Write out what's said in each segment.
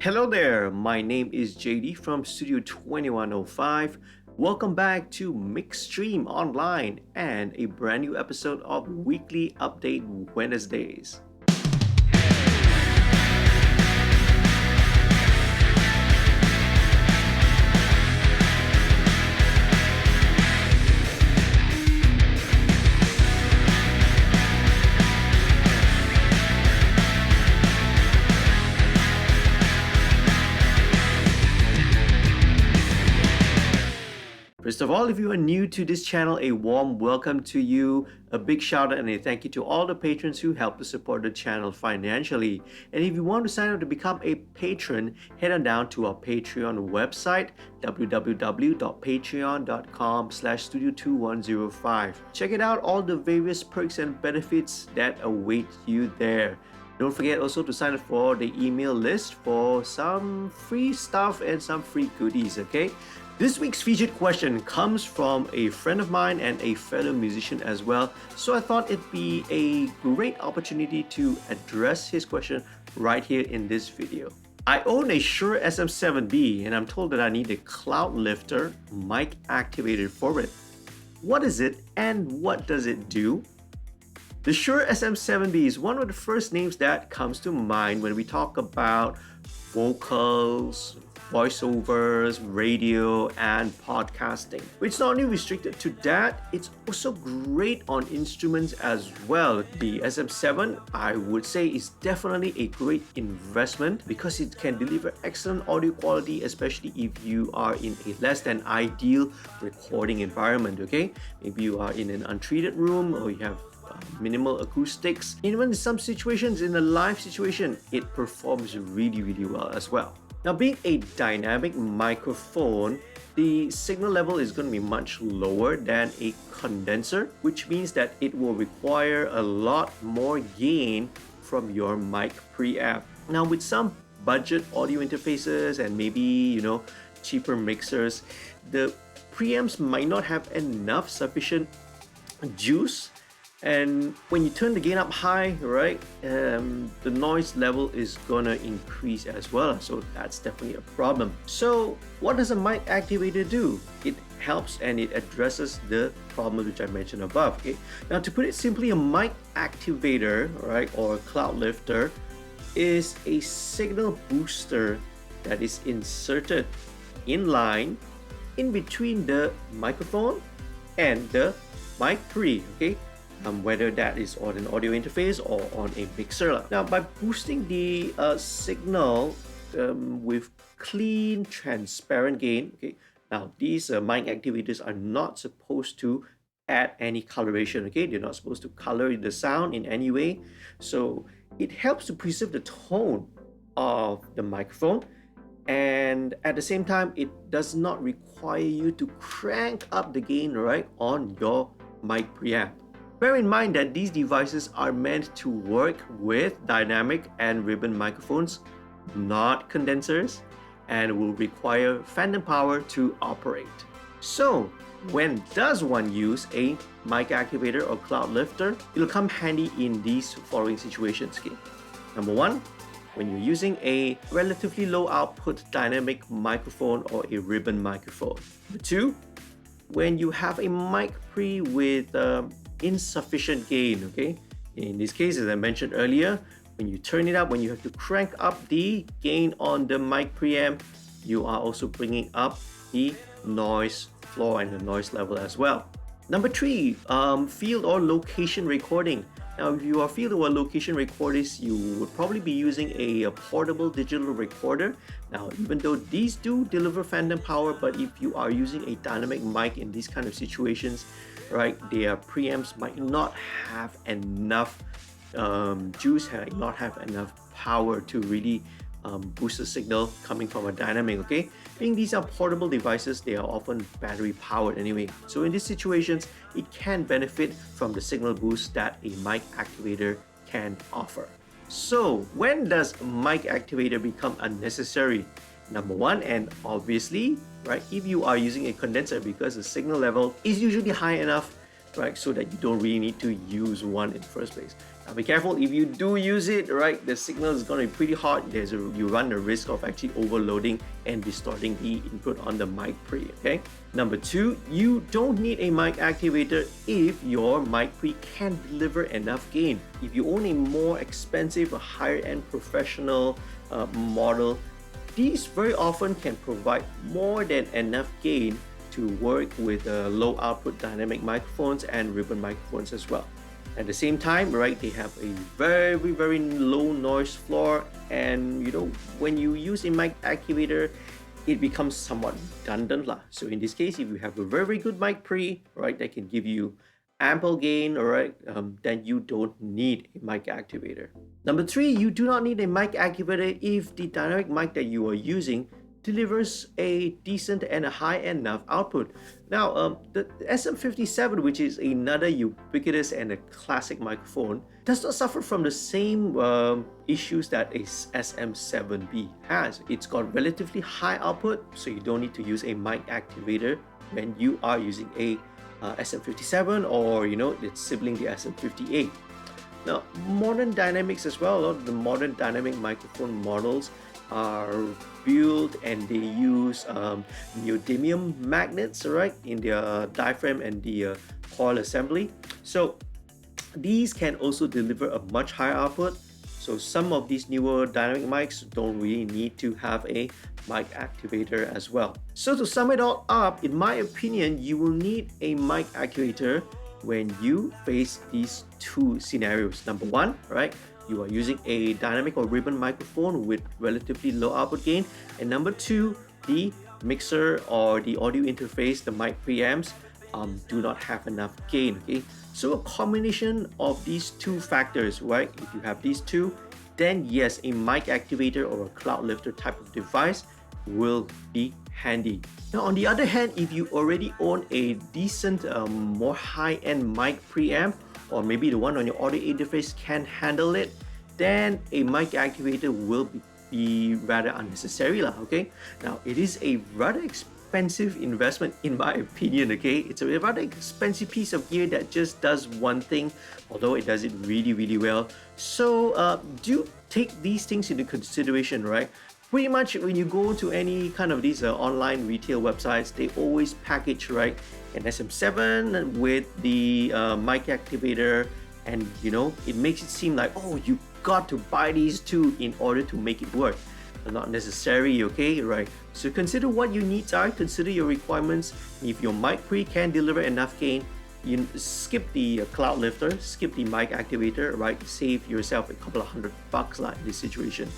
Hello there, my name is JD from Studio 2105. Welcome back to MixStream Online and a brand new episode of Weekly Update Wednesdays. First of all, if you are new to this channel, a warm welcome to you, a big shout out and a thank you to all the patrons who help to support the channel financially. And if you want to sign up to become a patron, head on down to our Patreon website, www.patreon.com/studio2105. Check it out, all the various perks and benefits that await you there. Don't forget also to sign up for the email list for some free stuff and some free goodies, okay? This week's featured question comes from a friend of mine and a fellow musician as well, so I thought it'd be a great opportunity to address his question right here in this video. I own a Shure SM7B and I'm told that I need a Cloudlifter mic activator for it. What is it and what does it do? The Shure SM7B is one of the first names that comes to mind when we talk about vocals, voiceovers, radio, and podcasting. It's not only restricted to that, it's also great on instruments as well. The SM7, I would say, is definitely a great investment because it can deliver excellent audio quality, especially if you are in a less than ideal recording environment, okay? Maybe you are in an untreated room or you have minimal acoustics. Even in some situations, in a live situation, it performs really well as well. Now, being a dynamic microphone, the signal level is going to be much lower than a condenser, which means that it will require a lot more gain from your mic preamp. Now, with some budget audio interfaces and maybe, cheaper mixers, the preamps might not have enough sufficient juice. And when you turn the gain up high, right, the noise level is gonna increase as well. So that's definitely a problem. So what does a mic activator do? It helps and it addresses the problem which I mentioned above. Okay. Now, to put it simply, a mic activator, right, or Cloudlifter is a signal booster that is inserted in line in between the microphone and the mic pre. Okay. Whether that is on an audio interface or on a mixer. Now, by boosting the signal with clean, transparent gain, okay. Now, these mic activators are not supposed to add any coloration, okay. They're not supposed to color the sound in any way. So it helps to preserve the tone of the microphone, and at the same time, it does not require you to crank up the gain, right, on your mic preamp. Bear in mind that these devices are meant to work with dynamic and ribbon microphones, not condensers, and will require phantom power to operate. So, when does one use a mic activator or Cloudlifter? It'll come handy in these following situations. Okay? Number one, when you're using a relatively low output dynamic microphone or a ribbon microphone. Number two, when you have a mic pre with insufficient gain, okay? In this case, as I mentioned earlier, when you turn it up, when you have to crank up the gain on the mic preamp, you are also bringing up the noise floor and the noise level as well. Number three, field or location recording. Now, if you are field or location recorders, you would probably be using a portable digital recorder. Now, even though these do deliver phantom power, but if you are using a dynamic mic in these kind of situations, right, their preamps might not have enough juice, might not have enough power to really boost the signal coming from a dynamic, okay? Being these are portable devices, they are often battery powered anyway. So in these situations, it can benefit from the signal boost that a mic activator can offer. So when does a mic activator become unnecessary? Number one, and obviously, right, if you are using a condenser, because the signal level is usually high enough right? So that you don't really need to use one in the first place. Now be careful, if you do use it, right, the signal is going to be pretty hot. You run the risk of actually overloading and distorting the input on the mic pre, okay? Number 2, you don't need a mic activator if your mic pre can deliver enough gain. If you own a more expensive or higher end professional model, these very often can provide more than enough gain to work with low output dynamic microphones and ribbon microphones as well. At the same time, right, they have a very low noise floor, and when you use a mic activator, it becomes somewhat redundant lah. So in this case, if you have a very good mic pre, right, that can give you ample gain, alright, then you don't need a mic activator. Number 3, you do not need a mic activator if the dynamic mic that you are using delivers a decent and a high enough output. Now, the SM57, which is another ubiquitous and a classic microphone, does not suffer from the same issues that a SM7B has. It's got relatively high output, so you don't need to use a mic activator when you are using a SM57 or its sibling, the SM58. Now, modern dynamics as well, a lot of the modern dynamic microphone models are built and they use neodymium magnets, right, in their diaphragm and the coil assembly. So these can also deliver a much higher output. So some of these newer dynamic mics don't really need to have a mic activator as well. So to sum it all up, in my opinion, you will need a mic activator when you face these two scenarios. Number 1, right, you are using a dynamic or ribbon microphone with relatively low output gain, and number 2, the mixer or the audio interface, the mic preamps, do not have enough gain. Okay, so a combination of these two factors, right, if you have these two, then yes, a mic activator or a cloudlifter type of device will be handy. Now on the other hand, if you already own a decent more high-end mic preamp, or maybe the one on your audio interface can handle it, then a mic activator will be rather unnecessary lah, okay? Now it is a rather expensive investment in my opinion, okay? It's a rather expensive piece of gear that just does one thing, although it does it really well. So do take these things into consideration, right? Pretty much when you go to any kind of these online retail websites, they always package, right, an SM7 with the mic activator, and it makes it seem like, oh, you got to buy these two in order to make it work. Not necessary, okay, right? So consider what your needs are, consider your requirements. If your mic pre can deliver enough gain, you skip the cloudlifter, skip the mic activator, right? Save yourself a couple of $100 lah in this situation.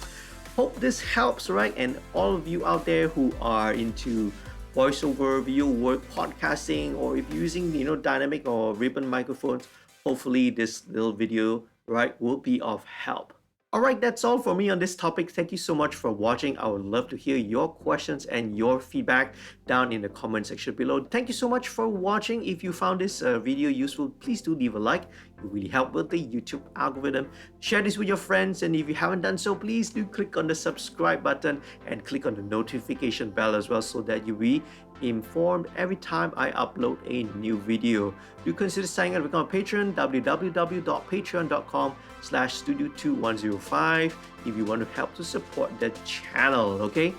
Hope this helps, right? And all of you out there who are into voiceover, video work, podcasting, or if you're using dynamic or ribbon microphones, hopefully this little video, right, will be of help. Alright, that's all for me on this topic. Thank you so much for watching. I would love to hear your questions and your feedback down in the comment section below. Thank you so much for watching. If you found this video useful, please do leave a like. It will really help with the YouTube algorithm. Share this with your friends, and if you haven't done so, please do click on the subscribe button and click on the notification bell as well, so that you'll be informed every time I upload a new video. Do consider signing up to become a patron, www.patreon.com/studio2105 if you want to help to support the channel, okay?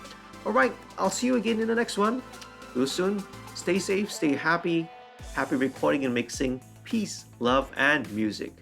Alright, I'll see you again in the next one. Real soon. Stay safe, stay happy. Happy recording and mixing. Peace, love, and music.